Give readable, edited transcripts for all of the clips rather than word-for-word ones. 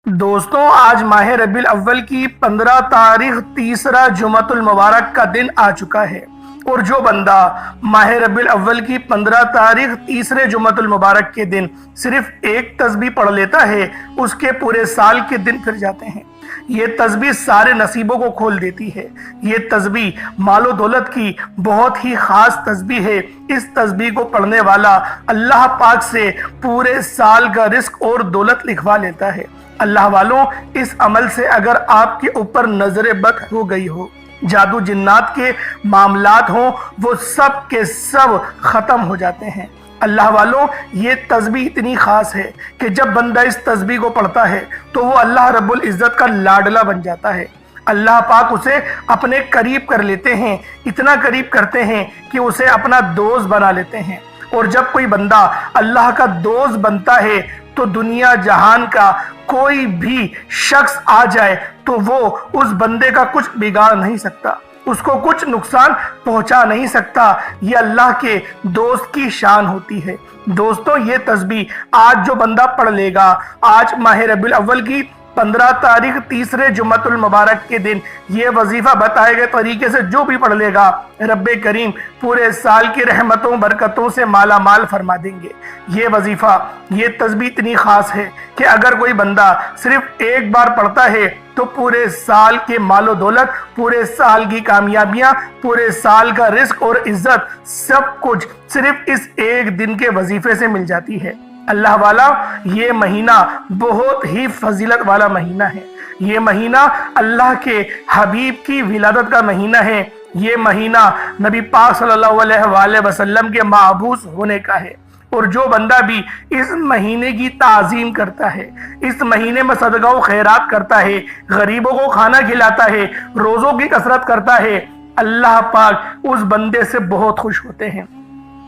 دوستوں، آج ماہ ربیع الاول کی 15 تاریخ تیسرا جمعۃ المبارک کا دن آ چکا ہے، اور جو بندہ ماہ ربیع الاول کی 15 تاریخ تیسرے جمعۃ المبارک کے دن صرف ایک تسبیح پڑھ لیتا ہے، اس کے پورے سال کے دن پھر جاتے ہیں۔ یہ تسبیح سارے نصیبوں کو کھول دیتی ہے۔ یہ تسبیح مال و دولت کی بہت ہی خاص تسبیح ہے۔ اس تسبیح کو پڑھنے والا اللہ پاک سے پورے سال کا رزق اور دولت لکھوا لیتا ہے۔ اللہ والوں، اس عمل سے اگر آپ کے اوپر نظر بد ہو گئی ہو، جادو جنات کے معاملات ہوں، وہ سب کے سب ختم ہو جاتے ہیں۔ اللہ والوں، یہ تسبیح اتنی خاص ہے کہ جب بندہ اس تسبیح کو پڑھتا ہے تو وہ اللہ رب العزت کا لاڈلا بن جاتا ہے۔ اللہ پاک اسے اپنے قریب کر لیتے ہیں، اتنا قریب کرتے ہیں کہ اسے اپنا دوست بنا لیتے ہیں۔ اور جب کوئی بندہ اللہ کا دوست بنتا ہے تو دنیا جہان کا کوئی بھی شخص آ جائے تو وہ اس بندے کا کچھ بگاڑ نہیں سکتا، اس کو کچھ نقصان پہنچا نہیں سکتا۔ یہ اللہ کے دوست کی شان ہوتی ہے۔ دوستوں، یہ تسبیح آج جو بندہ پڑھ لے گا، آج ماہ ربیع الاول کی 15 تاریخ تیسرے جمعۃ المبارک کے دن یہ وظیفہ بتائے گئے طریقے سے جو بھی پڑھ لے گا، رب کریم پورے سال کی رحمتوں برکتوں سے مالا مال فرما دیں گے۔ یہ وظیفہ، یہ تسبیح اتنی خاص ہے کہ اگر کوئی بندہ صرف ایک بار پڑھتا ہے تو پورے سال کے مال و دولت، پورے سال کی کامیابیاں، پورے سال کا رزق اور عزت، سب کچھ صرف اس ایک دن کے وظیفے سے مل جاتی ہے۔ اللہ والا، یہ مہینہ بہت ہی فضیلت والا مہینہ ہے۔ یہ مہینہ اللہ کے حبیب کی ولادت کا مہینہ ہے۔ یہ مہینہ نبی پاک صلی اللہ علیہ وآلہ وسلم کے مبعوث ہونے کا ہے۔ اور جو بندہ بھی اس مہینے کی تعظیم کرتا ہے، اس مہینے میں صدقہ و خیرات کرتا ہے، غریبوں کو کھانا کھلاتا ہے، روزوں کی کثرت کرتا ہے، اللہ پاک اس بندے سے بہت خوش ہوتے ہیں۔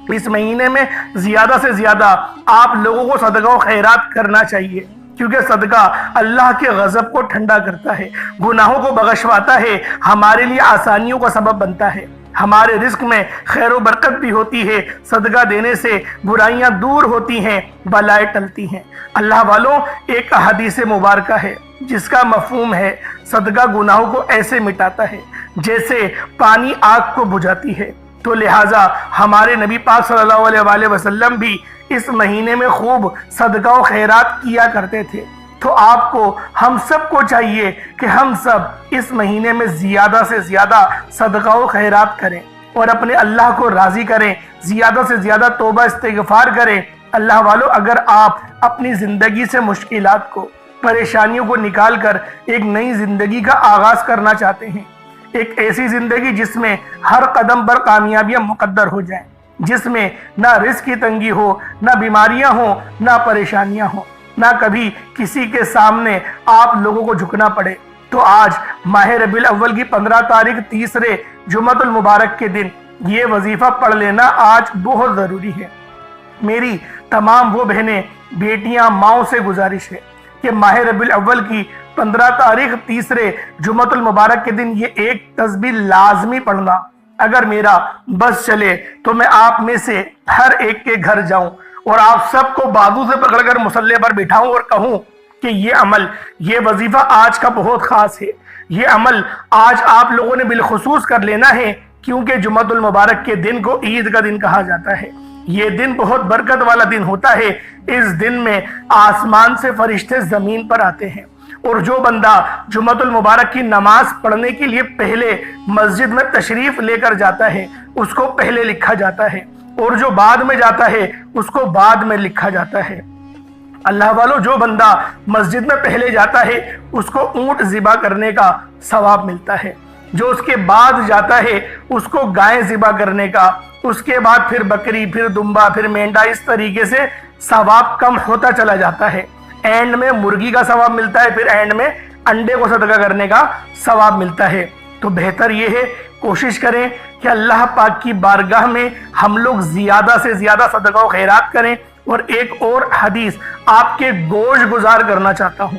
اس مہینے میں زیادہ سے زیادہ آپ لوگوں کو صدقہ و خیرات کرنا چاہیے، کیونکہ صدقہ اللہ کے غضب کو ٹھنڈا کرتا ہے، گناہوں کو بخشواتا ہے، ہمارے لیے آسانیوں کا سبب بنتا ہے، ہمارے رزق میں خیر و برکت بھی ہوتی ہے۔ صدقہ دینے سے برائیاں دور ہوتی ہیں، بلائیں ٹلتی ہیں۔ اللہ والوں، ایک حدیث مبارکہ ہے جس کا مفہوم ہے، صدقہ گناہوں کو ایسے مٹاتا ہے جیسے پانی آگ کو بجھاتی ہے۔ تو لہٰذا ہمارے نبی پاک صلی اللہ علیہ وآلہ وسلم بھی اس مہینے میں خوب صدقہ و خیرات کیا کرتے تھے۔ تو آپ کو، ہم سب کو چاہیے کہ ہم سب اس مہینے میں زیادہ سے زیادہ صدقہ و خیرات کریں اور اپنے اللہ کو راضی کریں، زیادہ سے زیادہ توبہ استغفار کریں۔ اللہ والو، اگر آپ اپنی زندگی سے مشکلات کو، پریشانیوں کو نکال کر ایک نئی زندگی کا آغاز کرنا چاہتے ہیں، ایک ایسی زندگی جس میں ہر قدم پر کامیابیاں مقدر ہو جائیں، جس میں نہ رزق کی تنگی ہو، نہ بیماریاں ہوں، نہ پریشانیاں ہوں، نہ کبھی کسی کے سامنے آپ لوگوں کو جھکنا پڑے، تو آج ماہ ربیع الاول کی 15 تاریخ تیسرے جمعۃ المبارک کے دن یہ وظیفہ پڑھ لینا آج بہت ضروری ہے۔ میری تمام وہ بہنیں، بیٹیاں، ماؤں سے گزارش ہے کہ ماہ ربیع الاول کی 15 تاریخ تیسرے جمعۃ المبارک کے دن یہ ایک تسبیح لازمی پڑھنا۔ اگر میرا بس چلے تو میں آپ میں سے ہر ایک کے گھر جاؤں اور آپ سب کو بازو سے پکڑ کر مصلی پر بٹھاؤں اور کہوں کہ یہ عمل، یہ وظیفہ آج کا بہت خاص ہے۔ یہ عمل آج آپ لوگوں نے بالخصوص کر لینا ہے، کیونکہ جمعۃ المبارک کے دن کو عید کا دن کہا جاتا ہے۔ یہ دن بہت برکت والا دن ہوتا ہے۔ اس دن میں آسمان سے فرشتے زمین پر آتے ہیں، اور جو بندہ جمعۃ المبارک کی نماز پڑھنے کے لیے پہلے مسجد میں تشریف لے کر جاتا ہے، اس کو پہلے لکھا جاتا ہے، اور جو بعد میں جاتا ہے اس کو بعد میں لکھا جاتا ہے۔ اللہ والو، جو بندہ مسجد میں پہلے جاتا ہے اس کو اونٹ ذبح کرنے کا ثواب ملتا ہے، جو اس کے بعد جاتا ہے اس کو گائے ذبح کرنے کا، اس کے بعد پھر بکری، پھر دمبا، پھر مینڈا، اس طریقے سے ثواب کم ہوتا چلا جاتا ہے۔ اینڈ میں مرغی کا ثواب ملتا ہے، پھر اینڈ میں انڈے کو صدقہ کرنے کا ثواب ملتا ہے۔ تو بہتر یہ ہے، کوشش کریں کہ اللہ پاک کی بارگاہ میں ہم لوگ زیادہ سے زیادہ صدقہ و خیرات کریں۔ اور ایک اور حدیث آپ کے گوش گزار کرنا چاہتا ہوں،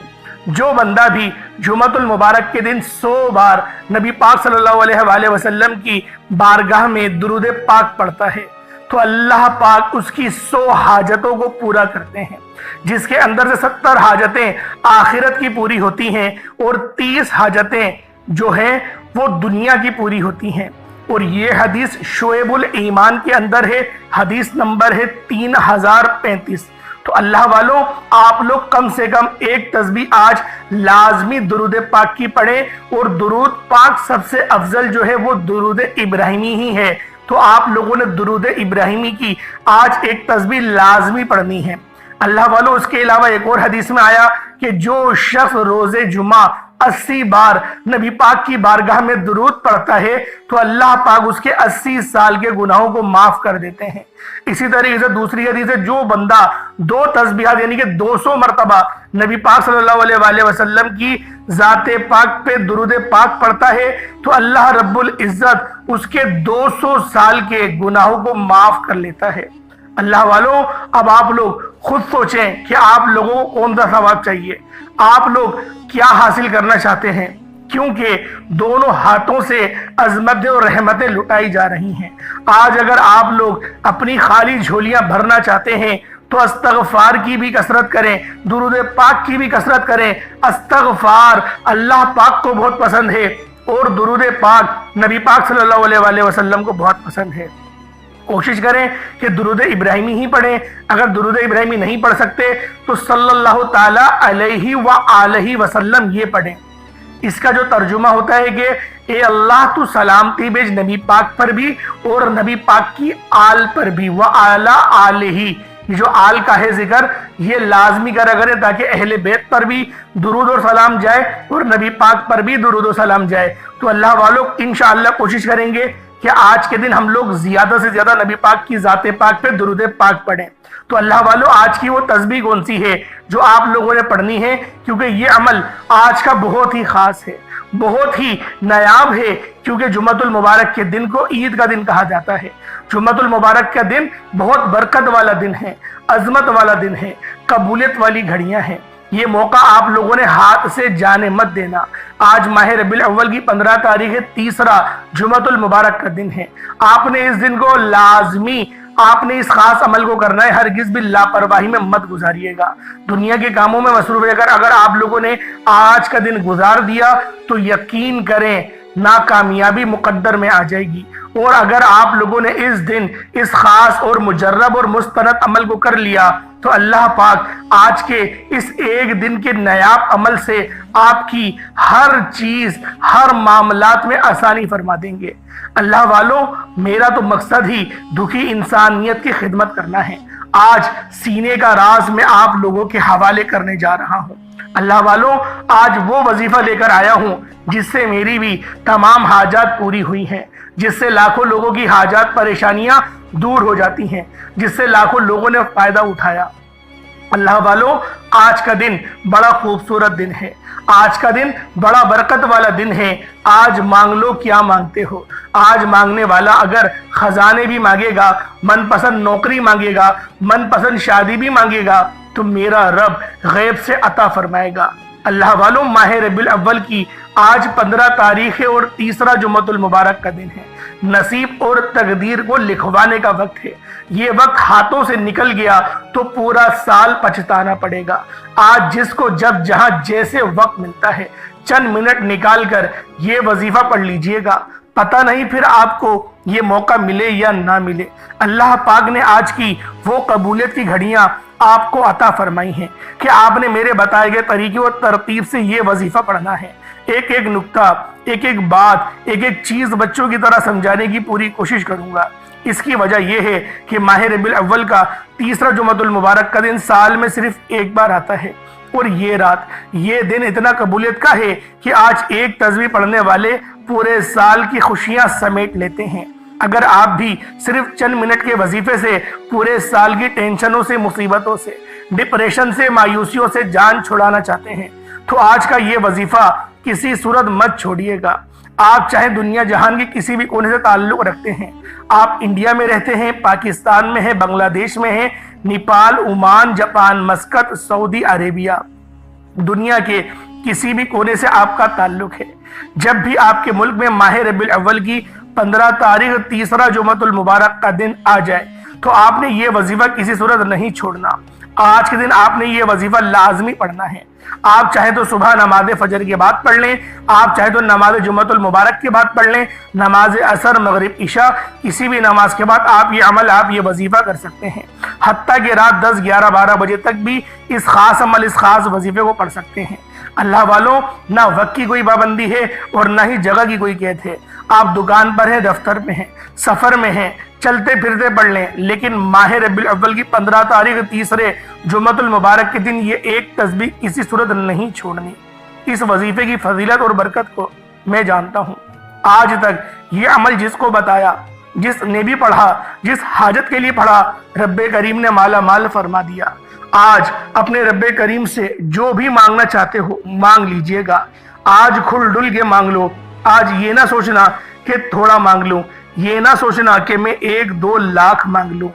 جو بندہ بھی جمعۃ المبارک کے دن 100 بار نبی پاک صلی اللہ علیہ وآلہ وسلم کی بارگاہ میں درود پاک پڑھتا ہے تو اللہ پاک اس کی 100 حاجتوں کو پورا کرتے ہیں، جس کے اندر سے 70 حاجتیں آخرت کی پوری ہوتی ہیں اور 30 حاجتیں جو ہیں وہ دنیا کی پوری ہوتی ہیں۔ اور یہ حدیث شعب الایمان کے اندر ہے، حدیث نمبر ہے 3035۔ تو اللہ والوں، آپ لوگ کم سے کم ایک تسبیح آج لازمی درود پاک کی پڑھیں، اور درود پاک سب سے افضل جو ہے وہ درود ابراہیمی ہی ہے، تو آپ لوگوں نے درود ابراہیمی کی آج ایک تسبیح لازمی پڑھنی ہے۔ اللہ والوں، اس کے علاوہ ایک اور حدیث میں آیا کہ جو شخص روز جمعہ 80 بار نبی پاک کی بارگاہ میں درود پڑھتا ہے تو اللہ پاک اس کے 80 سال کے گناہوں کو معاف کر دیتے ہیں۔ اسی طریقے سے دوسری حدیث ہے، جو بندہ 2 تسبیحات یعنی کہ 200 مرتبہ نبی پاک صلی اللہ علیہ وسلم کی ذات پاک پہ درود پاک پڑھتا ہے تو اللہ رب العزت اس کے 200 سال کے گناہوں کو معاف کر لیتا ہے۔ اللہ والوں، اب آپ لوگ خود سوچیں کہ آپ لوگوں کو کون سا ثواب چاہیے، آپ لوگ کیا حاصل کرنا چاہتے ہیں، کیونکہ دونوں ہاتھوں سے عظمتیں اور رحمتیں لٹائی جا رہی ہیں۔ آج اگر آپ لوگ اپنی خالی جھولیاں بھرنا چاہتے ہیں تو استغفار کی بھی کثرت کریں، درود پاک کی بھی کثرت کریں۔ استغفار اللہ پاک کو بہت پسند ہے اور درود پاک نبی پاک صلی اللہ علیہ وسلم کو بہت پسند ہے۔ کوشش کریں کہ درود ابراہیمی ہی پڑھیں، اگر درود ابراہیمی نہیں پڑھ سکتے تو صلی اللہ تعالی علیہ وآلہ وسلم یہ پڑھیں۔ اس کا جو ترجمہ ہوتا ہے کہ اے اللہ تو سلامتی بھیج نبی پاک پر بھی اور نبی پاک کی آل پر بھی، وآلہ آلہ، یہ جو آل کا ہے ذکر یہ لازمی کرا کریں تاکہ اہل بیت پر بھی درود و سلام جائے اور نبی پاک پر بھی درود و سلام جائے۔ تو اللہ والوں انشاءاللہ کوشش کریں گے کہ آج کے دن ہم لوگ زیادہ سے زیادہ نبی پاک کی ذات پاک پہ درود پاک پڑھیں۔ تو اللہ والوں، آج کی وہ تسبیح کون سی ہے جو آپ لوگوں نے پڑھنی ہے، کیونکہ یہ عمل آج کا بہت ہی خاص ہے، بہت ہی نایاب ہے، کیونکہ جمعۃ المبارک کے دن کو عید کا دن کہا جاتا ہے۔ جمعۃ المبارک کا دن بہت برکت والا دن ہے، عظمت والا دن ہے، قبولیت والی گھڑیاں ہیں۔ یہ موقع آپ لوگوں نے ہاتھ سے جانے مت دینا۔ آج ماہ ربیع الاول کی 15 تاریخ ہے، تیسرا جمعۃ المبارک کا دن ہے۔ آپ نے اس دن کو لازمی، آپ نے اس خاص عمل کو کرنا ہے، ہرگز بھی لاپرواہی میں مت گزاریے گا۔ دنیا کے کاموں میں مصروف رہ کر اگر آپ لوگوں نے آج کا دن گزار دیا تو یقین کریں ناکامیابی مقدر میں آ جائے گی۔ اور اگر آپ لوگوں نے اس دن اس خاص اور مجرب اور مستند عمل کو کر لیا تو اللہ پاک آج کے اس ایک دن کے نایاب عمل سے آپ کی ہر چیز، ہر معاملات میں آسانی فرما دیں گے۔ اللہ والوں، میرا تو مقصد ہی دکھی انسانیت کی خدمت کرنا ہے۔ آج سینے کا راز میں آپ لوگوں کے حوالے کرنے جا رہا ہوں۔ اللہ والوں، آج وہ وظیفہ لے کر آیا ہوں جس سے میری بھی تمام حاجات پوری ہوئی ہیں، جس سے لاکھوں لوگوں کی حاجات پریشانیاں دور ہو جاتی ہیں، جس سے لاکھوں لوگوں نے فائدہ اٹھایا۔ اللہ والوں، آج کا دن بڑا خوبصورت دن ہے، آج کا دن بڑا برکت والا دن ہے۔ آج مانگ لو کیا مانگتے ہو۔ آج مانگنے والا اگر خزانے بھی مانگے گا، من پسند نوکری مانگے گا، من پسند شادی بھی مانگے گا تو میرا رب غیب سے عطا فرمائے گا۔ اللہ والوں، ماہ ربیع الاول کی آج 15 تاریخ ہے اور تیسرا جمعۃ المبارک کا دن ہے۔ نصیب اور تقدیر کو لکھوانے کا وقت ہے۔ یہ وقت ہاتھوں سے نکل گیا تو پورا سال پچھتانا پڑے گا۔ آج جس کو جب جہاں جیسے وقت ملتا ہے چند منٹ نکال کر یہ وظیفہ پڑھ لیجئے گا، پتہ نہیں پھر آپ کو یہ موقع ملے یا نہ ملے۔ اللہ پاک نے آج کی وہ قبولیت کی گھڑیاں آپ کو عطا فرمائی ہیں کہ آپ نے میرے بتائے گئے طریقے اور ترتیب سے یہ وظیفہ پڑھنا ہے۔ ایک ایک نکتہ، ایک ایک بات، ایک ایک چیز بچوں کی طرح سمجھانے کی پوری کوشش کروں گا۔ اس کی وجہ یہ ہے کہ ماہ ربیع الاول کا تیسرا جمعۃ المبارک کا دن سال میں صرف ایک بار آتا ہے، اور یہ رات، یہ دن اتنا قبولیت کا ہے کہ آج ایک تسبیح پڑھنے والے پورے سال کی خوشیاں سمیٹ لیتے ہیں۔ اگر آپ بھی صرف چند منٹ کے وظیفے سے پورے سال کی ٹینشنوں سے، مصیبتوں سے، ڈپریشن سے، مایوسیوں سے جان چھڑانا چاہتے ہیں تو آج کا یہ وظیفہ کسی صورت مت چھوڑیے گا۔ آپ چاہے دنیا جہان کی کسی بھی کونے سے تعلق رکھتے ہیں، آپ انڈیا میں رہتے ہیں، پاکستان میں ہیں، بنگلہ دیش میں ہیں، نیپال، عمان، جاپان، مسقط، سعودی عربیہ، دنیا کے کسی بھی کونے سے آپ کا تعلق ہے، جب بھی آپ کے ملک میں ماہ ربیع الاول کی 15 تاریخ تیسرا جمعۃ المبارک کا دن آ جائے تو آپ نے یہ وظیفہ کسی صورت نہیں چھوڑنا۔ آج کے دن آپ نے یہ وظیفہ لازمی پڑھنا ہے۔ آپ چاہے تو صبح نماز فجر کے بعد پڑھ لیں، آپ چاہے تو نماز جمعۃ المبارک کے بعد پڑھ لیں، نماز عصر مغرب عشاء کسی بھی نماز کے بعد آپ یہ وظیفہ کر سکتے ہیں۔ حتیٰ کہ رات 10 11 12 بجے تک بھی اس خاص وظیفے کو پڑھ سکتے ہیں۔ اللہ والوں، نہ وقت کی کوئی پابندی ہے اور نہ ہی جگہ کی کوئی قید ہے۔ آپ دکان پر ہیں، دفتر میں ہیں، سفر میں ہیں، چلتے پھرتے پڑھ لیں، لیکن ماہ ربیع الاول کی 15 تاریخ تیسرے جمعۃ المبارک کے دن یہ ایک تسبیح کسی صورت نہیں چھوڑنی۔ اس وظیفے کی فضیلت اور برکت کو میں جانتا ہوں۔ آج تک یہ عمل جس کو بتایا، جس نے بھی پڑھا، جس حاجت کے لیے پڑھا، رب کریم نے مالا مال فرما دیا۔ آج اپنے رب کریم سے جو بھی مانگنا چاہتے ہو مانگ لیجئے گا۔ آج کھل ڈل کے مانگ لو۔ آج یہ نہ سوچنا کہ تھوڑا مانگ لوں، یہ نہ سوچنا کہ میں 1-2 لاکھ مانگ لوں۔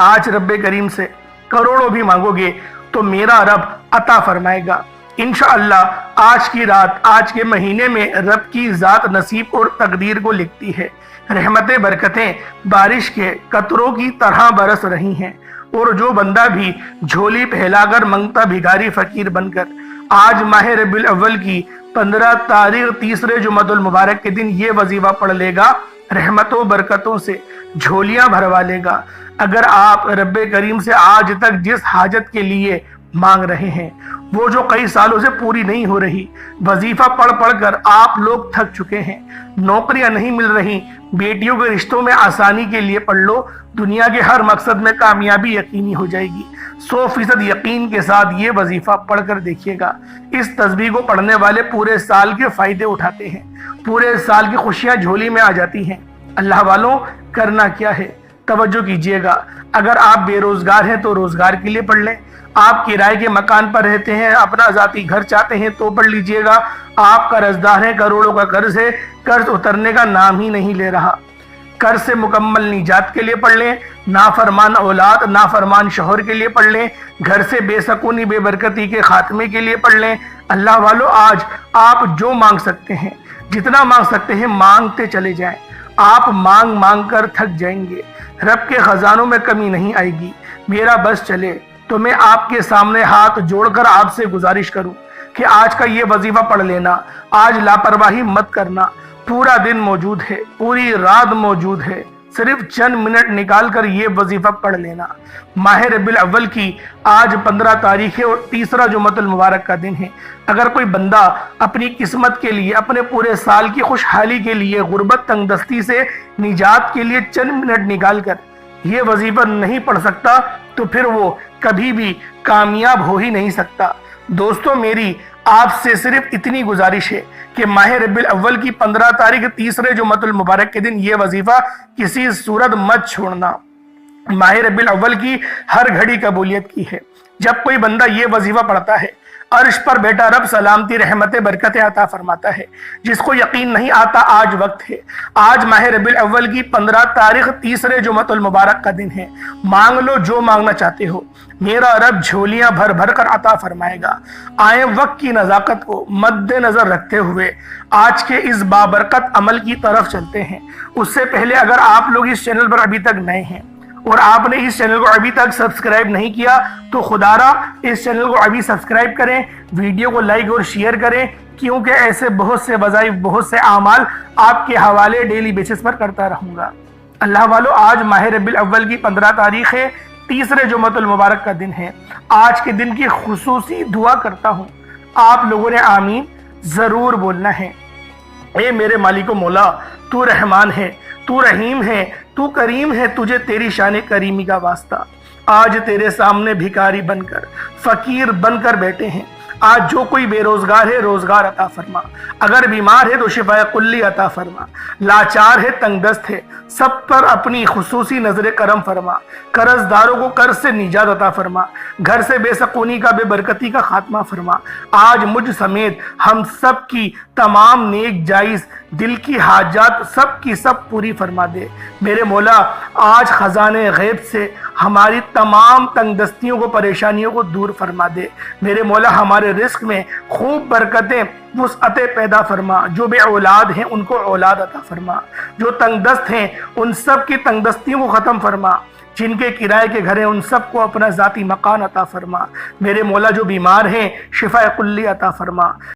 آج رب کریم سے کروڑوں بھی مانگو گے تو میرا رب عطا فرمائے گا انشاءاللہ۔ آج کی رات، آج کے مہینے میں رب کی ذات نصیب اور تقدیر کو لکھتی ہے۔ رحمتیں برکتیں بارش کے قطروں کی طرح برس رہی ہیں، اور جو بندہ بھی جھولی پھیلا کر منگتا بھیکاری فقیر بن کر آج ماہ ربیع الاول کی 15 تاریخ تیسرے جمعۃ المبارک کے دن یہ وظیفہ پڑھ لے گا، رحمتوں برکتوں سے جھولیاں بھروا لے گا۔ اگر آپ رب کریم سے آج تک جس حاجت کے لیے مانگ رہے ہیں وہ جو کئی سالوں سے پوری نہیں ہو رہی، وظیفہ پڑھ پڑھ کر آپ لوگ تھک چکے ہیں، نوکریاں نہیں مل رہی، بیٹیوں کے رشتوں میں آسانی کے لیے پڑھ لو، دنیا کے ہر مقصد میں کامیابی یقینی ہو جائے گی۔ 100% یقین کے ساتھ یہ وظیفہ پڑھ کر دیکھیے گا۔ اس تسبیح کو پڑھنے والے پورے سال کے فائدے اٹھاتے ہیں، پورے سال کی خوشیاں جھولی میں آ جاتی ہیں۔ اللہ والوں، کرنا کیا ہے؟ توجہ کیجئے گا۔ اگر آپ بے روزگار ہیں تو روزگار کے لیے پڑھ لیں۔ آپ کرائے کے مکان پر رہتے ہیں، اپنا ذاتی گھر چاہتے ہیں تو پڑھ لیجئے گا۔ آپ قرض دار ہیں، کروڑوں کا قرض ہے، قرض اترنے کا نام ہی نہیں لے رہا، قرض سے مکمل نجات کے لیے پڑھ لیں۔ نافرمان اولاد، نافرمان شوہر کے لیے پڑھ لیں۔ گھر سے بے سکونی بے برکتی کے خاتمے کے لیے پڑھ لیں۔ اللہ والو، آج آپ جو مانگ سکتے ہیں، جتنا مانگ سکتے ہیں، مانگتے چلے جائیں۔ آپ مانگ مانگ کر تھک جائیں گے، رب کے خزانوں میں کمی نہیں آئے گی۔ میرا بس چلے تو میں آپ کے سامنے ہاتھ جوڑ کر آپ سے گزارش کروں کہ آج کا یہ وظیفہ پڑھ لینا۔ آج لاپرواہی مت کرنا۔ پورا دن موجود ہے، پوری رات موجود ہے، صرف چند منٹ نکال کر یہ وظیفہ پڑھ لینا۔ ماہ ربیع الاول کی آج 15 تاریخ ہے اور تیسرا جمعۃ المبارک کا دن ہے۔ اگر کوئی بندہ اپنی قسمت کے لیے، اپنے پورے سال کی خوشحالی کے لیے، غربت تنگ دستی سے نجات کے لیے چند منٹ نکال کر یہ وظیفہ نہیں پڑھ سکتا تو پھر وہ کبھی بھی کامیاب ہو ہی نہیں سکتا۔ دوستو، میری آپ سے صرف اتنی گزارش ہے کہ ماہ ربیع الاول کی 15 تاریخ تیسرے جمعۃ المبارک کے دن یہ وظیفہ کسی صورت مت چھوڑنا۔ ماہ ربیع الاول کی ہر گھڑی قبولیت کی ہے۔ جب کوئی بندہ یہ وظیفہ پڑھتا ہے، عرش پر بیٹا رب سلامتی رحمت برکت عطا فرماتا ہے۔ جس کو یقین نہیں آتا، آج وقت ہے۔ آج ماہ ربیع الاول کی 15 تاریخ تیسرے جمعۃ المبارک کا دن ہے۔ مانگ لو جو مانگنا چاہتے ہو، میرا رب جھولیاں بھر بھر کر عطا فرمائے گا۔ آئیں وقت کی نزاکت کو مد نظر رکھتے ہوئے آج کے اس بابرکت عمل کی طرف چلتے ہیں۔ اس سے پہلے اگر آپ لوگ اس چینل پر ابھی تک نئے ہیں اور آپ نے اس چینل کو ابھی تک سبسکرائب نہیں کیا تو خدا را اس چینل کو ابھی سبسکرائب کریں، ویڈیو کو لائک اور شیئر کریں، کیونکہ ایسے بہت سے وظائف، بہت سے اعمال آپ کے حوالے ڈیلی بیسس پر کرتا رہوں گا۔ اللہ والو، آج ماہ ربیع الاول کی 15 تاریخ ہے، تیسرے جمعۃ المبارک کا دن ہے۔ آج کے دن کی خصوصی دعا کرتا ہوں، آپ لوگوں نے آمین ضرور بولنا ہے۔ اے میرے مالک و مولا، تو رحمان ہے، تو رحیم ہے، تو کریم ہے، تجھے تیری شان کریمی کا واسطہ۔ آج تیرے سامنے بھکاری بن کر، فقیر بن کر بیٹھے ہیں۔ آج جو کوئی بے روزگار ہے، روزگار عطا فرما۔ اگر بیمار ہے تو شفا کلی عطا فرما۔ لاچار ہے، تنگ دست ہے، سب پر اپنی خصوصی نظر کرم فرما۔ قرض داروں کو قرض سے نجات عطا فرما۔ گھر سے بے سکونی کا، بے برکتی کا خاتمہ فرما۔ آج مجھ سمیت ہم سب کی تمام نیک جائز دل کی حاجات سب کی سب پوری فرما دے۔ میرے مولا، آج خزانے غیب سے ہماری تمام تنگ دستیوں کو، پریشانیوں کو دور فرما دے۔ میرے مولا، ہمارے رزق میں خوب برکتیں، وسعتیں پیدا فرما۔ جو بے اولاد ہیں ان کو اولاد عطا فرما۔ جو تنگ دست ہیں ان سب کی تنگ دستیوں کو ختم فرما۔ جن کے کرائے کے گھر ہیں ان سب کو اپنا ذاتی مکان عطا فرما۔ میرے مولا جو بیمار ہیں شفا کلی عطا فرما۔